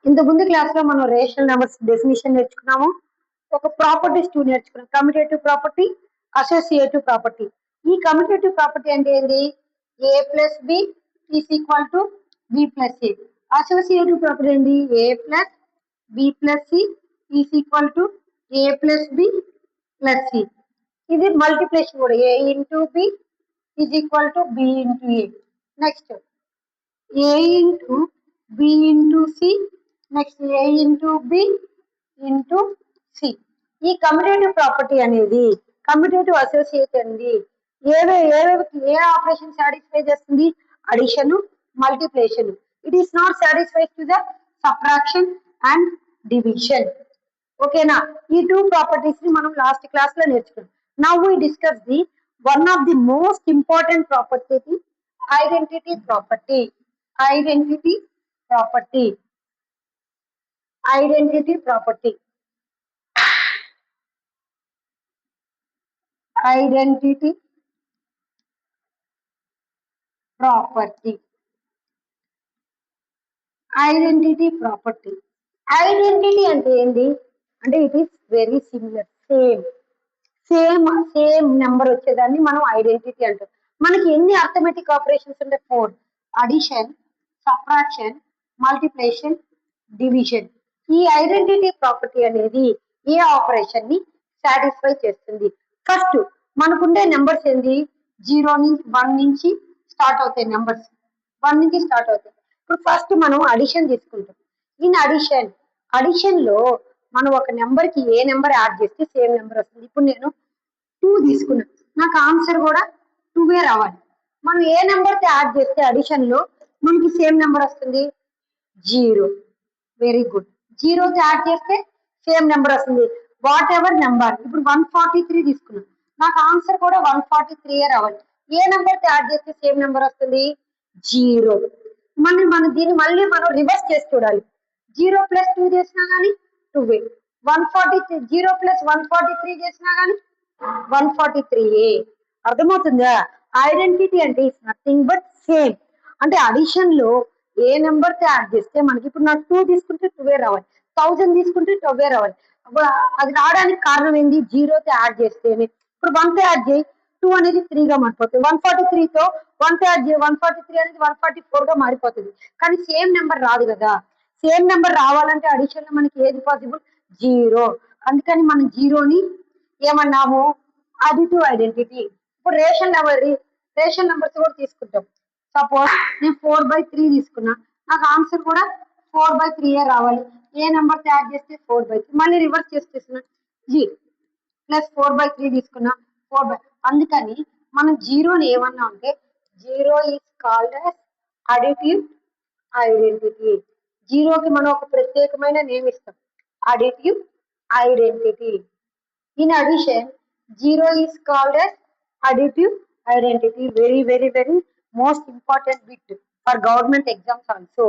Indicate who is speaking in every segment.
Speaker 1: ఇంత ముందు క్లాస్ లో మనం రేషనల్ నెంబర్స్ డెఫినిషన్ నేర్చుకున్నాము. ఒక ప్రాపర్టీస్ టూ నేర్చుకున్నాం. Commutative property, associative property. ఈ కమ్యూటేటివ్ ప్రాపర్టీ అంటే ఏంటి? A plus B is equal to B plus C. Associative property ఏంటి? A plus B plus C is equal to A plus B plus C. ఇది multiplication కూడా, A into B is equal to B into A. Next a into b into c, next a into b into c. ఈ commutative property అనేది commutative associate అనేది ఏ operation satisfy చేస్తుంది? Addition, multiplication. It is not satisfied to the subtraction and division. ఓకేనా? ఈ two properties ని మనం last class లో నేర్చుకున్నాం. Now we discuss the one of the most important property, identity property. Identity property. Identity property. Identity property. Identity property. Identity అంటే ఏంటి? అంటే it is very similar, same number వచ్చేదాన్ని మనం identity అంటాం. మనకి ఎన్ని అర్థమెటిక్ ఆపరేషన్స్ ఉంటాయి? 4. Addition, subtraction, multiplication, division. ఈ ఐడెంటిటీ ప్రాపర్టీ అనేది ఏ ఆపరేషన్ ని సాటిస్ఫై చేస్తుంది? ఫస్ట్ మనకుండే నెంబర్స్ ఏంటి? 0 నుంచి 1 నుంచి స్టార్ట్ అవుతాయి నెంబర్స్. 1 నుంచి స్టార్ట్ అవుతాయి. ఇప్పుడు ఫస్ట్ మనం అడిషన్ తీసుకుంటాం. ఇన్ అడిషన్ లో మనం ఒక నెంబర్ కి ఏ నెంబర్ యాడ్ చేస్తే సేమ్ నెంబర్ వస్తుంది. ఇప్పుడు నేను 2 తీసుకున్నాను, నాకు ఆన్సర్ కూడా 2 రావాలి. మనం ఏ నెంబర్ తో యాడ్ చేస్తే అడిషన్ లో మనకి సేమ్ నెంబర్ వస్తుంది? 0. Very good. 0 తో యాడ్ చేస్తే సేమ్ నెంబర్ వస్తుంది, వాట్ ఎవర్ నెంబర్. ఇప్పుడు 143 తీసుకున్నాం, నాకు ఆన్సర్ కూడా 143 రావాలి. ఏ నెంబర్ తో యాడ్ చేస్తే సేమ్ నెంబర్ వస్తుంది? 0. మనం దీన్ని మళ్ళీ మనం రివర్స్ చేసి చూడాలి. 0 + 2 చేసినా కానీ 2. 143 0 + 143 చేసినా కానీ 143. అర్థమవుతుందా? ఐడెంటిటీ అంటే ఇట్స్ నథింగ్ బట్ సేమ్. అంటే అడిషన్ లో ఏ నెంబర్ తో యాడ్ చేస్తే మనకి, ఇప్పుడు నాకు 2 తీసుకుంటే 2 రావాలి, 1000 తీసుకుంటే 12 రావాలి. అది రావడానికి కారణం ఏంటి? 0 తో యాడ్ చేస్తేనే. ఇప్పుడు 1 తో యాడ్ చేయి, 2 అనేది 3 గా మారిపోతుంది. 143 తో 1 తో యాడ్ చేయి, 143 అనేది 144 గా మారిపోతుంది. కానీ సేమ్ నెంబర్ రాదు కదా. సేమ్ నెంబర్ రావాలంటే అడిషన్ లో మనకి ఏది పాసిబుల్? 0. అందుకని మనం 0ని ఏమన్నాము? Additive identity. ఇప్పుడు రేషన్ నెంబర్స్ కూడా తీసుకుంటాం. సపోజ్ నేను 4/3 తీసుకున్నా, నాకు ఆన్సర్ కూడా 4/3 రావాలి. ఏ నెంబర్ యాడ్ చేస్తే 4/3. మళ్ళీ రివర్స్ చేస్తున్నా, జీ ప్లస్ 4/3 తీసుకున్నా 4. అందుకని మనం 0ని ఏమన్నా అంటే 0 is called as additive identity. 0కి మనం ఒక ప్రత్యేకమైన నేమ్ ఇస్తాం, additive identity. In addition 0 is called as additive identity. Very most important bit for government exams also.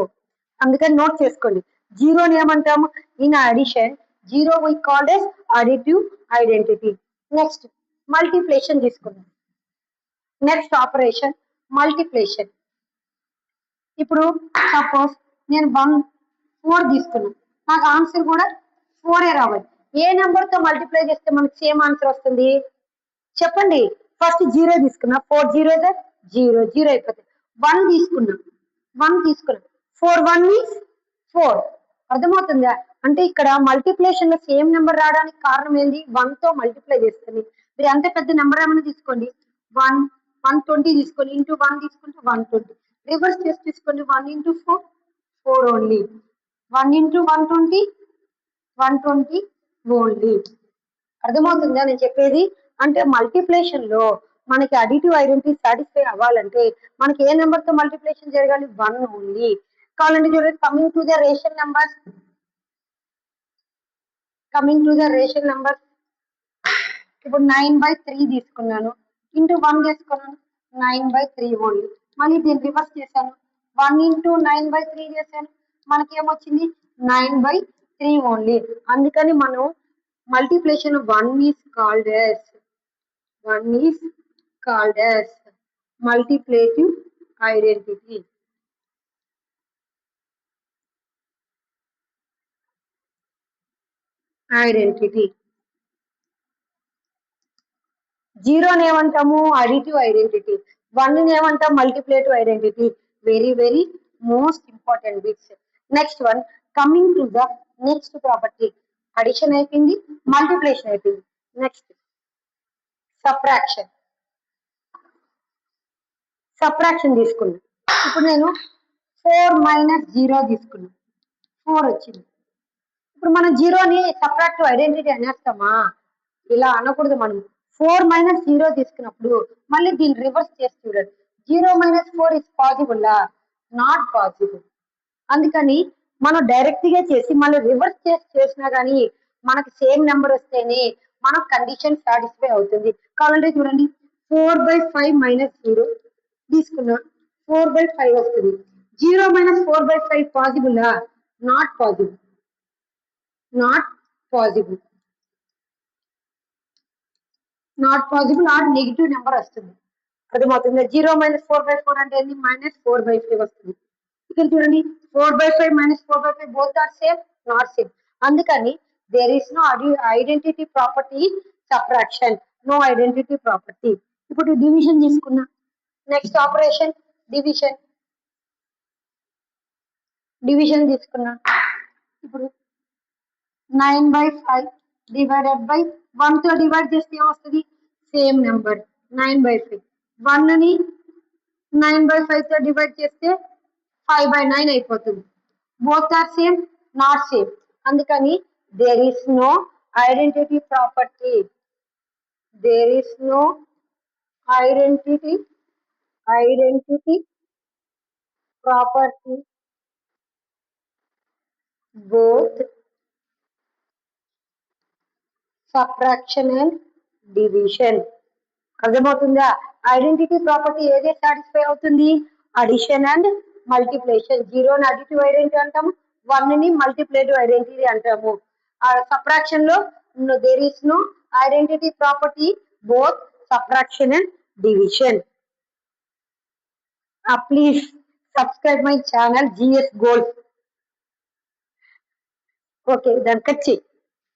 Speaker 1: అందుకని నోట్ చేసుకోండి. 0ని ఏమంటాము? In addition 0 we called as additive identity. Next multiplication తీసుకుందాం. Next operation multiplication. ఇప్పుడు suppose నేను 4 తీసుకున్నాను, నాకు answer కూడా 4 రావాలి. ఏ నెంబర్ తో మల్టిప్లై చేస్తే మనకి సేమ్ ఆన్సర్ వస్తుంది? చెప్పండి. ఫస్ట్ 0 తీసుకున్నా, 4 0 0 అయిపోతుంది. 1 తీసుకున్నా 4 1 ఈజ్ 4. అర్థమవుతుందా? అంటే ఇక్కడ మల్టిప్లికేషన్ లో సేమ్ నెంబర్ రావడానికి కారణం ఏంటి? 1 తో మల్టిప్లై చేస్తుంది. మీరు ఎంత పెద్ద నెంబర్ ఏమైనా తీసుకోండి, 120 తీసుకోండి, ఇంటూ 1 తీసుకుంటే 120. రివర్స్ చేసి తీసుకోండి, 1 × 4 4 ఓన్లీ. 1 × 120 120 ఓన్లీ. అర్థమవుతుందా నేను చెప్పేది? అంటే మల్టిప్లికేషన్ లో మనకి అడిటివ్ ఐడెంటిటీ సాటిస్ఫై అవ్వాలంటే మనకి ఏ నెంబర్ తో మల్టిప్లికేషన్ జరగాలి? 1 ఓన్లీ. కావాలంటే చూడండి, coming to the ration number. ఇప్పుడు 9/3 తీసుకున్నాను, ఇంటూ 1 చేసుకున్నాను, 9/3 ఓన్లీ. మళ్ళీ దీన్ని రివర్స్ చేశాను, 1 × 9/3 చేశాను, మనకి ఏమొచ్చింది? 9/3 ఓన్లీ. అందుకని మనం multiplication 1 is called as multiplicative identity. Identity. జీరోని ఏమంటాము అడిటివ్ ఐడెంటిటీ, వన్ ఏమంటాం multiplicative identity. Very very most important bits. Next one, coming to the next property. Addition అయిపోయింది, మల్టిప్లికేషన్ అయిపోయింది. Next subtraction. సబ్ట్రాక్షన్ తీసుకున్నా. ఇప్పుడు నేను 4 - 0 తీసుకున్నా, 4 వచ్చింది. ఇప్పుడు మనం జీరోని సబ్ట్రాక్టివ్ ఐడెంటిటీ అనేస్తామా? ఇలా అనకూడదు. మనం 4 - 0 తీసుకున్నప్పుడు మళ్ళీ దీన్ని రివర్స్ చేసి చూడండి. 0 - 4 ఇస్ పాసిబుల్లా? Not possible. అందుకని మనం డైరెక్ట్ గా చేసి మళ్ళీ రివర్స్ చేసి చేసినా కానీ మనకి సేమ్ నెంబర్ వస్తేనే మన కండిషన్ సాటిస్ఫై అవుతుంది. కావాలంటే చూడండి, 4/5 - 0 తీసుకున్నా, 4/5 వస్తుంది. 0 - 4/5 పాసిబుల్లా? Not possible. Not possible. Not possible or negative number వస్తుంది. అర్థమవుతుంది. 0 - 4/4 అంటే ఏంటి? -4/5 వస్తుంది. ఇక్కడ చూడండి, 4/5 - 4/5 both are same, not same. అందుకని there is no identity property subtraction, no identity property. ఇప్పుడు డివిజన్ తీసుకున్నా. Next operation division. డివిజన్ తీసుకున్నా. ఇప్పుడు 9/5 డివైడెడ్ బై 1 తో డివైడ్ చేస్తే ఏమొస్తుంది? Same number 9/5. 1 ని 9/5 తో డివైడ్ చేస్తే 5/9 అయిపోతుంది. Both are same, not same. అందుకని there is no identity property. There is no identity property both subtraction and division. అర్థమవుతుందా? ఐడెంటిటీ ప్రాపర్టీ ఏదే సాటిస్ఫై అవుతుంది? Addition and multiplication. జీరోని అడిటివ్ ఐడెంటిటీ అంటాము, వన్ ని మల్టిప్లేటివ్ ఐడెంటిటీ అంటాము. సబ్ట్రాక్షన్ లో there is no identity property both subtraction and division. Please subscribe my channel GS Gold. Okay, దాన్ని cut చేయి.